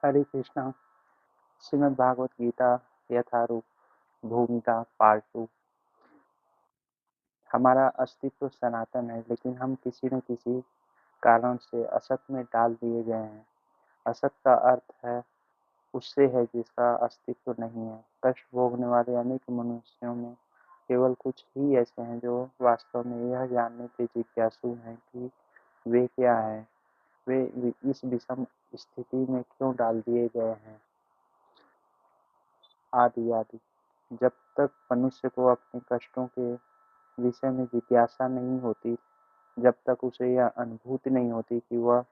हरे कृष्णा। श्रीमद् भागवत गीता यथारूप भूमिका पार्ट 2। हमारा अस्तित्व सनातन है, लेकिन हम किसी न किसी कारण से असत में डाल दिए गए हैं। असत का अर्थ है उससे है जिसका अस्तित्व नहीं है। कष्ट भोगने वाले अनेक मनुष्यों में केवल कुछ ही ऐसे हैं जो वास्तव में यह जानने के जिज्ञासु हैं कि वे क्या हैं, वे इस विषम स्थिति में क्यों डाल दिए गए हैं। आदि आदि। जब तक मनुष्य को अपने कष्टों के विषय में जिज्ञासा नहीं होती, जब तक उसे यह अनुभूति नहीं होती कि वह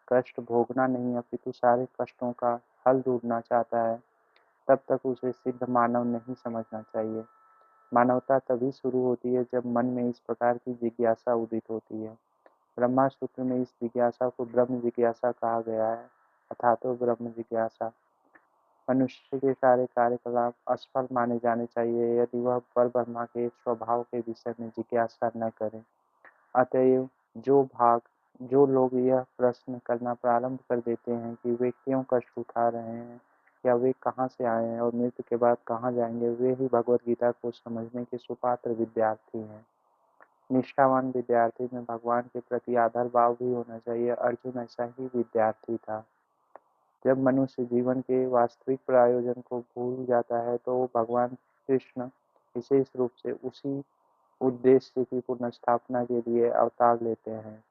कष्ट भोगना नहीं अपितु सारे कष्टों का हल ढूंढना चाहता है, तब तक उसे सिद्ध मानव नहीं समझना चाहिए। मानवता तभी शुरू होती है जब मन में इस प्रकार की जिज्ञासा उदित होती है। ब्रह्मा सूत्र में इस जिज्ञासा को ब्रह्म जिज्ञासा कहा गया है, अथातो ब्रह्म जिज्ञासा। मनुष्य के सारे कार्यकलाप असफल माने जाने चाहिए यदि वह परब्रह्मा के स्वभाव के विषय में जिज्ञासा न करे। अतएव जो लोग यह प्रश्न करना प्रारंभ कर देते हैं कि वे क्यों कष्ट उठा रहे हैं या वे कहाँ से आए हैं और मृत्यु के बाद कहाँ जाएंगे, वे ही भगवत गीता को समझने के सुपात्र विद्यार्थी हैं। निष्ठावान विद्यार्थी में भगवान के प्रति आदर भाव भी होना चाहिए। अर्जुन ऐसा ही विद्यार्थी था। जब मनुष्य जीवन के वास्तविक प्रयोजन को भूल जाता है तो भगवान कृष्ण विशेष रूप से उसी उद्देश्य की पुनर्स्थापना के लिए अवतार लेते हैं।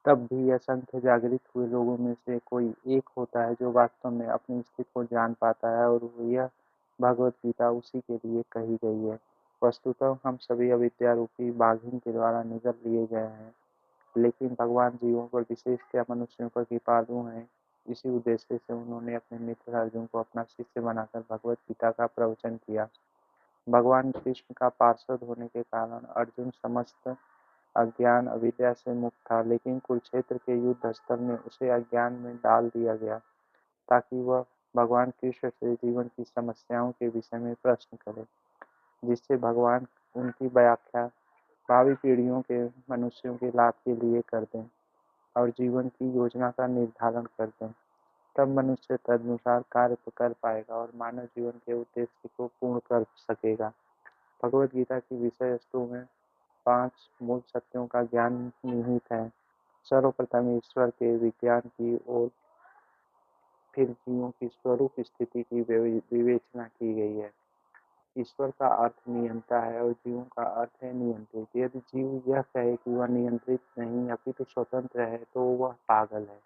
तब भी असंख्य जागृत हुए लोगों में से कोई एक होता है जो वास्तव में अपनी स्थिति को जान पाता है, और यह भगवत गीता उसी के लिए कही गई है। वस्तुतः हम सभी अविद्या रूपी बाघिन के द्वारा निगल लिए गए हैं, लेकिन भगवान जीवों पर, विशेषतया मनुष्यों पर कृपालु हैं। इसी उद्देश्य से उन्होंने अपने मित्र अर्जुन को अपना शिष्य बनाकर भगवत गीता का प्रवचन किया। भगवान कृष्ण का पार्षद होने के कारण अर्जुन समस्त अज्ञान अविद्या से मुक्त था, लेकिन कुरुक्षेत्र के युद्ध स्थल में उसे अज्ञान में डाल दिया गया ताकि वह भगवान कृष्ण से जीवन की समस्याओं के विषय में प्रश्न करे, जिससे भगवान उनकी व्याख्या भावी पीढ़ियों के मनुष्यों के लाभ के लिए कर दें और जीवन की योजना का निर्धारण कर दें। तब मनुष्य तदनुसार कार्य कर पाएगा और मानव जीवन के उद्देश्य को पूर्ण कर सकेगा। भगवद गीता की विषय वस्तु में 5 मूल सत्यों का ज्ञान निहित है। सर्वप्रथम ईश्वर के विज्ञान की ओर, फिर जीवों की स्वरूप स्थिति की विवेचना की गई है। ईश्वर का अर्थ नियंता है और जीवों का अर्थ है नियंत्रित। यदि जीव यह कहे कि वह नियंत्रित नहीं अपितु स्वतंत्र है तो वह पागल है।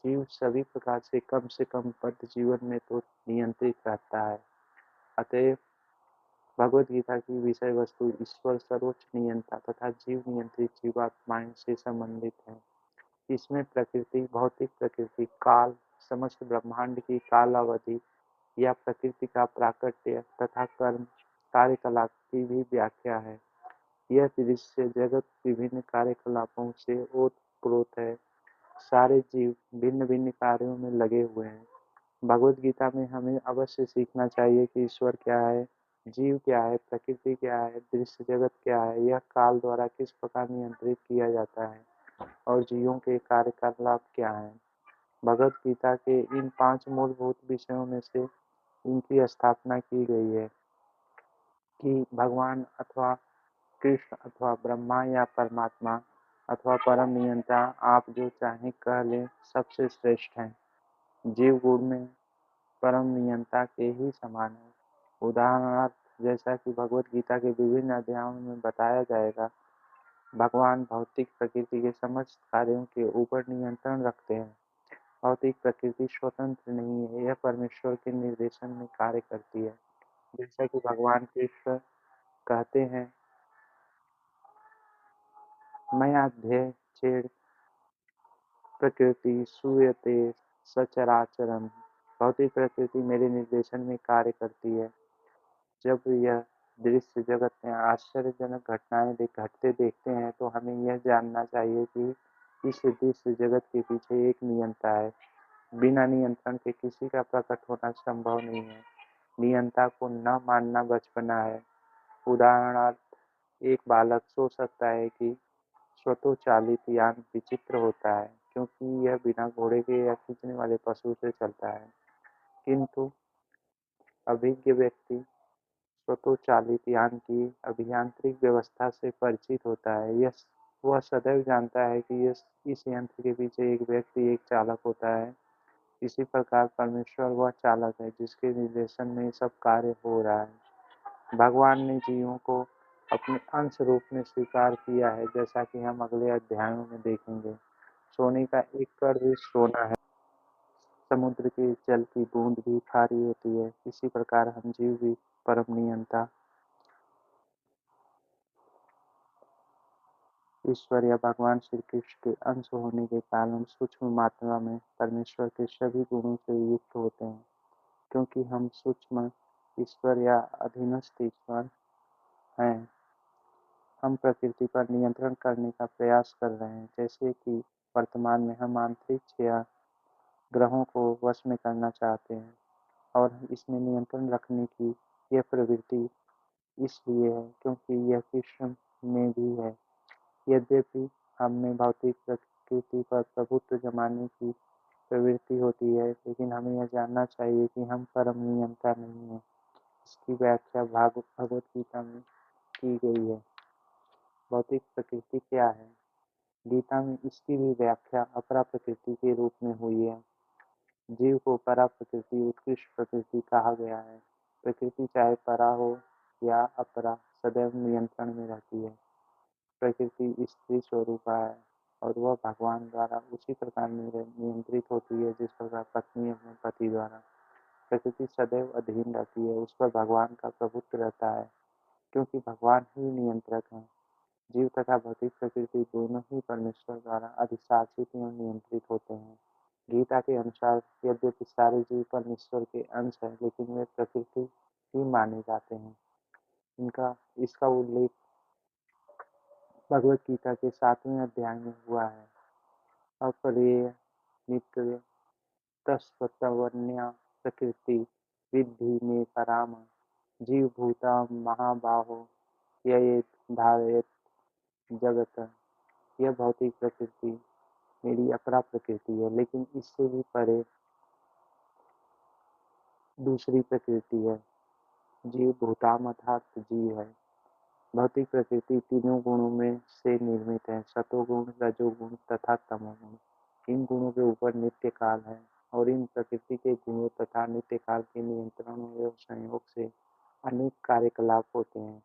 जीव सभी प्रकार से कम बद्ध जीवन में तो नियंत्रित रहता है। अतएव भगवद गीता की विषय वस्तु ईश्वर सर्वोच्च नियंता तथा जीव नियंत्रित जीवात्माएं से संबंधित है। इसमें प्रकृति, भौतिक प्रकृति, काल, समस्त ब्रह्मांड की काल अवधि या प्रकृति का प्राकट्य तथा कर्म कार्यकलाप की भी व्याख्या है। यह दृश्य जगत विभिन्न कार्यकलापों से ओतप्रोत है। सारे जीव भिन्न भिन्न कार्यों में लगे हुए हैं। भगवद गीता में हमें अवश्य सीखना चाहिए कि ईश्वर क्या है, जीव क्या है, प्रकृति क्या है, दृश्य जगत क्या है, यह काल द्वारा किस प्रकार नियंत्रित किया जाता है और जीवों के कार्यकलाप क्या हैं। भगवद गीता के इन 5 मूलभूत विषयों में से इनकी स्थापना की गई है कि भगवान अथवा कृष्ण अथवा ब्रह्मा या परमात्मा अथवा परम नियंता, आप जो चाहें कह लें, सबसे श्रेष्ठ हैं। जीव गुण में परम नियंता के ही समान है। उदाहरणार्थ, जैसा कि भगवद गीता के विभिन्न अध्यायों में बताया जाएगा, भगवान भौतिक प्रकृति के समस्त कार्यों के ऊपर नियंत्रण रखते हैं। भौतिक प्रकृति स्वतंत्र नहीं है, यह परमेश्वर के निर्देशन में कार्य करती है। जैसा कि भगवान कृष्ण कहते हैं, मयाध्ये चेड़ प्रकृति सूयते सचराचरम। भौतिक प्रकृति मेरे निर्देशन में कार्य करती है। जब यह दृश्य जगत में आश्चर्यजनक घटनाएं घटते देखते हैं तो हमें यह जानना चाहिए कि इस दृश्य जगत के पीछे एक नियंता है। बिना नियंत्रण के किसी का प्रकट होना संभव नहीं है। नियंता को न मानना बचपना है। उदाहरणार्थ, एक बालक सोच सकता है कि स्वतःचालित यान विचित्र होता है क्योंकि यह बिना घोड़े के या खींचने वाले पशु से चलता है। किंतु अभिज्ञ व्यक्ति स्वतःचालित यान की अभियांत्रिक व्यवस्था से परिचित होता है। वह सदैव जानता है कि इस यंत्र के पीछे एक व्यक्ति, एक चालक होता है। इसी प्रकार परमेश्वर वह चालक है जिसके निर्देशन में सब कार्य हो रहा है। भगवान ने जीवों को अपने अंश रूप में स्वीकार किया है, जैसा कि हम अगले अध्यायों में देखेंगे। सोने का एक कण भी सोना है, समुद्र के जल की बूंद भी खारी होती है। इसी प्रकार हम जीव भी परम नियंता ईश्वर या भगवान श्री कृष्ण के अंश होने के कारण सूक्ष्म मात्रा में परमेश्वर के सभी गुणों से युक्त होते हैं। क्योंकि हम सूक्ष्म ईश्वर या अधीनस्थ ईश्वर हैं, हम प्रकृति पर नियंत्रण करने का प्रयास कर रहे हैं। जैसे कि वर्तमान में हम अंतरिक्ष या ग्रहों को वश में करना चाहते हैं और इसमें नियंत्रण रखने की यह प्रवृत्ति इसलिए है क्योंकि यह कृष्ण में भी है। यद्यपि हम में भौतिक प्रकृति पर प्रभुत्व जमाने की प्रवृत्ति होती है, लेकिन हमें यह जानना चाहिए कि हम परम नियंता नहीं हैं। इसकी व्याख्या भगवत गीता में की गई है। भौतिक प्रकृति क्या है? गीता में इसकी भी व्याख्या अपरा प्रकृति के रूप में हुई है। जीव को परा प्रकृति, उत्कृष्ट प्रकृति कहा गया है। प्रकृति चाहे परा हो या अपरा, सदैव नियंत्रण में रहती है। प्रकृति स्त्री स्वरूपा है और वह भगवान द्वारा उसी प्रकार नियंत्रित होती है जिस प्रकार पत्नी अपने पति द्वारा। प्रकृति सदैव अधीन रहती है, उस पर भगवान का प्रभुत्व रहता है, क्योंकि भगवान ही नियंत्रक हैं। जीव तथा भौतिक प्रकृति दोनों ही परमेश्वर द्वारा अधिशासित एवं नियंत्रित होते हैं। गीता के अनुसार यद्यपि सारे जीव परमेश्वर के अंश हैं, लेकिन वे प्रकृति ही माने जाते हैं। इनका इसका उल्लेख भगवत गीता के 7वें अध्याय में हुआ है। अपरेय नित्य तस्वतवर्ण्या प्रकृति विद्धि में पराम जीव भूता महाबाहो ययेत धारयत जगत। यह भौतिक प्रकृति मेरी अपरा प्रकृति है, लेकिन इससे भी परे दूसरी प्रकृति है। जीव भूताम अर्थात जीव है। भौतिक प्रकृति तीनों गुणों में से निर्मित है, सतोगुण, रजोगुण तथा तमोगुण। इन गुणों के ऊपर नित्य काल है और इन प्रकृति के गुणों तथा नित्य काल के नियंत्रण एवं संयोग से अनेक कार्यकलाप होते हैं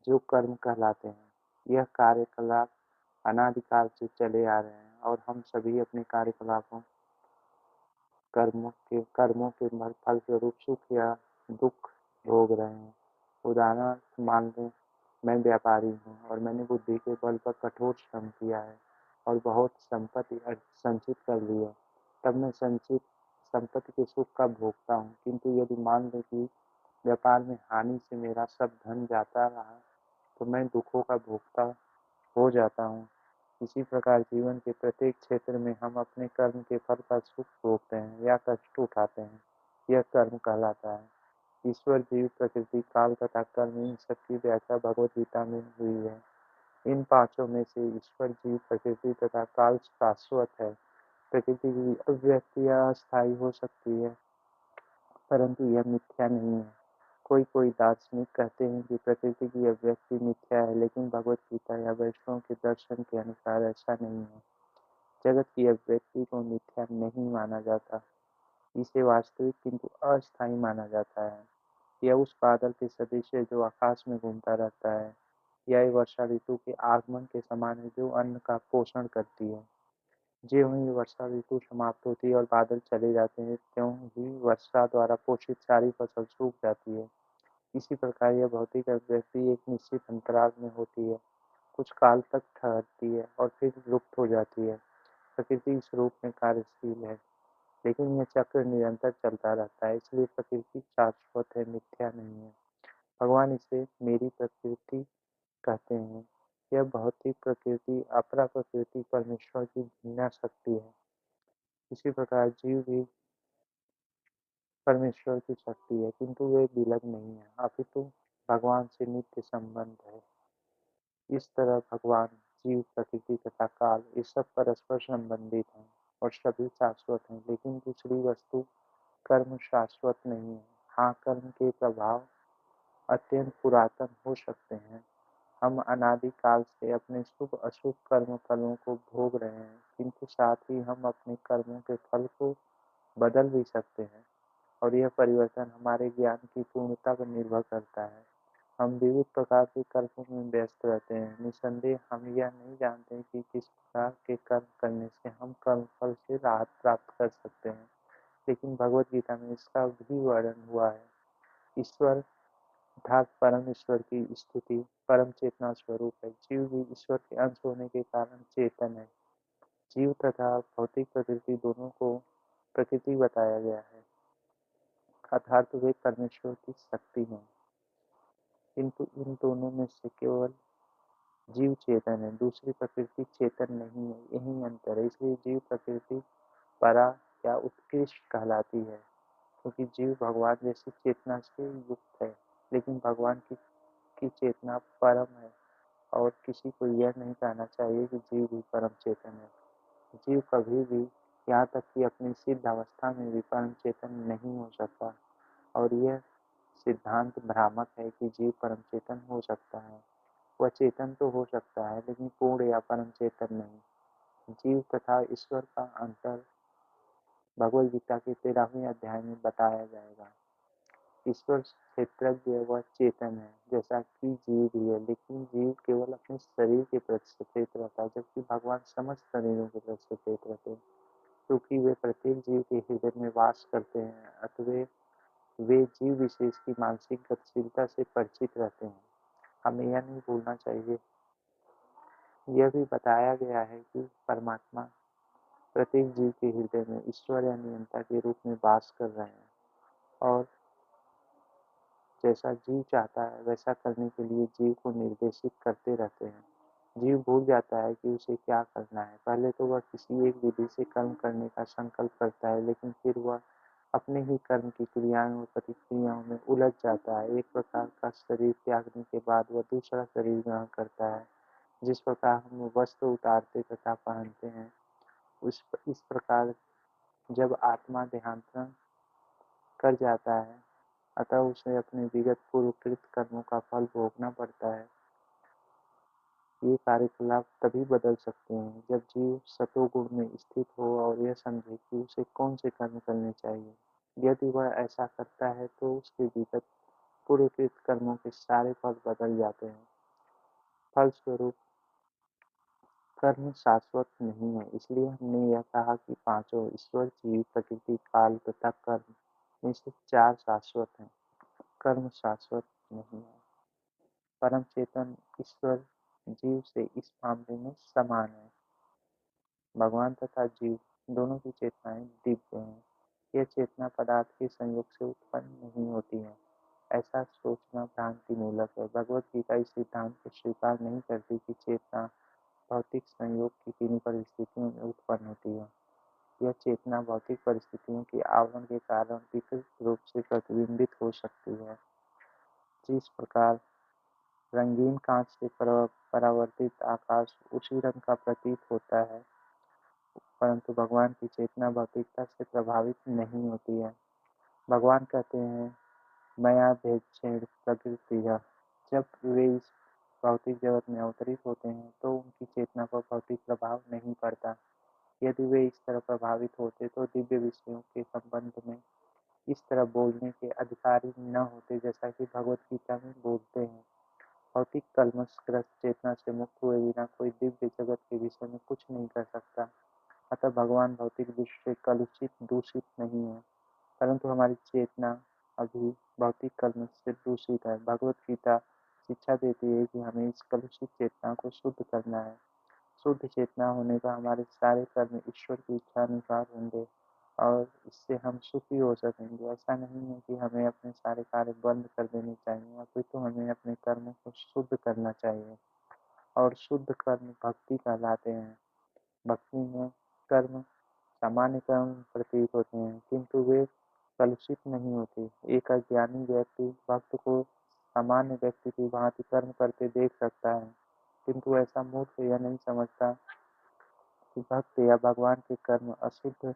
जो कर्म कहलाते हैं। यह कार्यकलाप अनादिकाल से चले आ रहे हैं और हम सभी अपने कार्यकलापों कर्मों के फलस्वरूप सुख या दुख भोग रहे हैं। उदाहरण मान लें, मैं व्यापारी हूँ और मैंने बुद्धि के बल पर कठोर श्रम किया है और बहुत संपत्ति संचित कर ली है। तब मैं संचित संपत्ति के सुख का भोगता हूँ। किंतु यदि मान लें कि व्यापार में हानि से मेरा सब धन जाता रहा, तो मैं दुखों का भोगता हो जाता हूँ। इसी प्रकार जीवन के प्रत्येक क्षेत्र में हम अपने कर्म के फल का सुख भोगते हैं या कष्ट उठाते हैं। यह कर्म कहलाता है। ईश्वर, जीव, प्रकृति, काल तथा कर्म, इन सबकी व्याख्या भगवत गीता में हुई है। इन पांचों में से ईश्वर, जीव, प्रकृति तथा काल शाश्वत है। प्रकृति की अव्यक्ति या अस्थायी हो सकती है, परंतु यह मिथ्या नहीं है। कोई दार्शनिक कहते हैं कि प्रकृति की अभिव्यक्ति मिथ्या है, लेकिन भगवत गीता या वैष्णव के दर्शन के अनुसार ऐसा नहीं है। जगत की अभिव्यक्ति को मिथ्या नहीं माना जाता, इसे वास्तविक किंतु अस्थायी माना जाता है। यह उस बादल के सदृश है जो आकाश में घूमता रहता है, यह वर्षा ऋतु के आगमन के समान है जो अन्न का पोषण करती है। ज्यों ही वर्षा ऋतु समाप्त होती है और बादल चले जाते हैं, त्यों ही वर्षा द्वारा पोषित सारी फसल सूख जाती है। इसी प्रकार यह भौतिक अभिव्यक्ति एक निश्चित अंतराल में होती है, कुछ काल तक ठहरती है और फिर लुप्त हो जाती है। प्रकृति इस रूप में कार्यशील है, लेकिन यह चक्र निरंतर चलता रहता है, इसलिए प्रकृति शाश्वत है, मिथ्या नहीं है। भगवान इसे मेरी प्रकृति कहते हैं। यह भौतिक प्रकृति अपरा प्रकृति परमेश्वर की भिन्न शक्ति है। इसी प्रकार जीव भी परमेश्वर की शक्ति है, किंतु वे विलग नहीं है, अपितु भगवान से नित्य संबंध है। इस तरह भगवान जीव, प्रकृति तथा काल ये सब परस्पर संबंधित हैं और सभी शाश्वत हैं, लेकिन दूसरी वस्तु कर्म शाश्वत नहीं है। हाँ, कर्म के प्रभाव अत्यंत पुरातन हो सकते हैं। हम अनादिकाल से अपने शुभ अशुभ कर्म फलों को भोग रहे हैं, किंतु साथ ही हम अपने कर्मों के फल को बदल भी सकते हैं और यह परिवर्तन हमारे ज्ञान की पूर्णता पर निर्भर करता है। हम विविध प्रकार के कर्मों में व्यस्त रहते हैं। निसंदेह हम यह नहीं जानते कि किस प्रकार के कर्म करने से हम कर्मफल से राहत प्राप्त कर सकते हैं, लेकिन भगवद गीता में इसका भी वर्णन हुआ है। ईश्वर अर्थात परम ईश्वर की स्थिति परम चेतना स्वरूप है। जीव भी ईश्वर के अंश होने के कारण चेतन है। जीव तथा भौतिक प्रकृति दोनों को प्रकृति बताया गया है, अर्थात वे परमेश्वर की शक्ति हैं, किंतु इन दोनों में से केवल जीव चेतन है, दूसरी प्रकृति चेतन नहीं है। यही अंतर है। इसलिए जीव प्रकृति परा या उत्कृष्ट कहलाती है, क्योंकि जीव भगवान जैसी चेतना से युक्त है, लेकिन भगवान की चेतना परम है और किसी को यह नहीं कहना चाहिए कि जीव भी परम चेतन है। जीव कभी भी, यहाँ तक कि अपनी सिद्ध अवस्था में भी परम चेतन नहीं हो सकता और यह सिद्धांत भ्रामक है कि जीव परम चेतन हो सकता है। वह चेतन तो हो सकता है, लेकिन पूर्ण या परम चेतन नहीं। जीव तथा ईश्वर का अंतर भगवद गीता के 13वें अध्याय में बताया जाएगा। ईश्वर क्षेत्रज्ञ व चेतन है, जैसा कि जीव भी है, लेकिन जीव केवल अपने शरीर के प्रति सचेत रहता है, जबकि भगवान समस्त शरीरों के प्रति सचेत रहते हैं, क्योंकि वे प्रत्येक जीव के हृदय में वास करते हैं। अतः वे जीव विशेष की मानसिक गतिशीलता से परिचित रहते हैं। हमें यह नहीं भूलना चाहिए। यह भी बताया गया है कि परमात्मा प्रत्येक जीव के हृदय में ईश्वर या नियंता के रूप में वास कर रहे हैं और जैसा जीव चाहता है वैसा करने के लिए जीव को निर्देशित करते रहते हैं। जीव भूल जाता है कि उसे क्या करना है। पहले तो वह किसी एक विधि से कर्म करने का संकल्प करता है, लेकिन फिर वह अपने ही कर्म की क्रियाओं और प्रतिक्रियाओं में उलझ जाता है। एक प्रकार का शरीर त्यागने के बाद वह दूसरा शरीर ग्रहण करता है। जिस प्रकार हम वस्त्र उतारते तथा पहनते हैं, इस प्रकार जब आत्मा देहांतरण कर जाता है, अतः उसे अपने विगत पूर्वकृत कर्मों का फल भोगना पड़ता है। ये कार्यकलाप तभी बदल सकते हैं जब जीव सतोगुण में स्थित हो और यह समझे कि उसे कौन से कर्म करने चाहिए। यदि वह ऐसा करता है तो उसके विगत पूर्वकृत कर्मों के सारे फल बदल जाते हैं। फलस्वरूप कर्म शाश्वत नहीं है। इसलिए हमने यह कहा कि पांचों ईश्वर, जीव, प्रकृति, काल तथा कर्म में से चार शाश्वत हैं, कर्म शाश्वत नहीं है। परम चेतन ईश्वर जीव से इस मामले में समान है। भगवान तथा जीव दोनों की चेतनाएं दिव्य हैं। यह चेतना पदार्थ के संयोग से उत्पन्न नहीं होती है, ऐसा सोचना भ्रांति मूलक है। भगवद गीता इस सिद्धांत को स्वीकार नहीं करती कि चेतना भौतिक संयोग की किन्हीं परिस्थितियों में उत्पन्न होती है। यह चेतना भौतिक परिस्थितियों के आवरण के कारण विकृत रूप से प्रतिबिंबित हो सकती है। जिस प्रकार रंगीन कांच से परावर्तित आकाश उसी रंग का प्रतीत होता है, परंतु भगवान की चेतना भौतिकता से प्रभावित नहीं होती है। भगवान कहते हैं, मया भेदक्षेण प्रकृतिः। जब वे इस भौतिक जगत में अवतरित होते हैं तो उनकी चेतना पर भौतिक प्रभाव नहीं पड़ता। यदि वे इस तरह प्रभावित होते तो दिव्य विषयों के संबंध में इस तरह बोलने के अधिकारी न होते, जैसा कि भगवद गीता में बोलते हैं। भौतिक कलमशग्रस्त चेतना से मुक्त हुए बिना कोई दिव्य जगत के विषय में कुछ नहीं कर सकता। अतः भगवान भौतिक दृष्टि से कलुषित दूषित नहीं है, परंतु हमारी चेतना अभी भौतिक कलमश से दूषित है। भगवद गीता शिक्षा देती है कि हमें इस कलुषित चेतना को शुद्ध करना है। शुद्ध चेतना होने पर हमारे सारे कर्म ईश्वर की इच्छा अनुसार होंगे और इससे हम सुखी हो सकेंगे। ऐसा नहीं है कि हमें अपने सारे कार्य बंद कर देने चाहिए, अपितु हमें अपने कर्मों को शुद्ध करना चाहिए और शुद्ध कर्म भक्ति कहलाते हैं। भक्ति में कर्म सामान्य कर्म प्रतीत होते हैं, किंतु वे कलुषित नहीं होते। एक अज्ञानी व्यक्ति भक्त को सामान्य व्यक्ति की भांति कर्म करते देख सकता है, किंतु ऐसा मूर्ख यह नहीं समझता कि भक्त या भगवान के कर्म अशुद्ध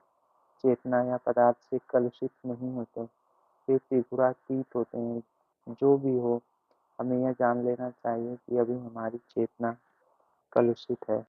चेतना या पदार्थ से कलुषित नहीं होते, वे त्रिगुणातीत होते हैं। जो भी हो, हमें यह जान लेना चाहिए कि अभी हमारी चेतना कलुषित है।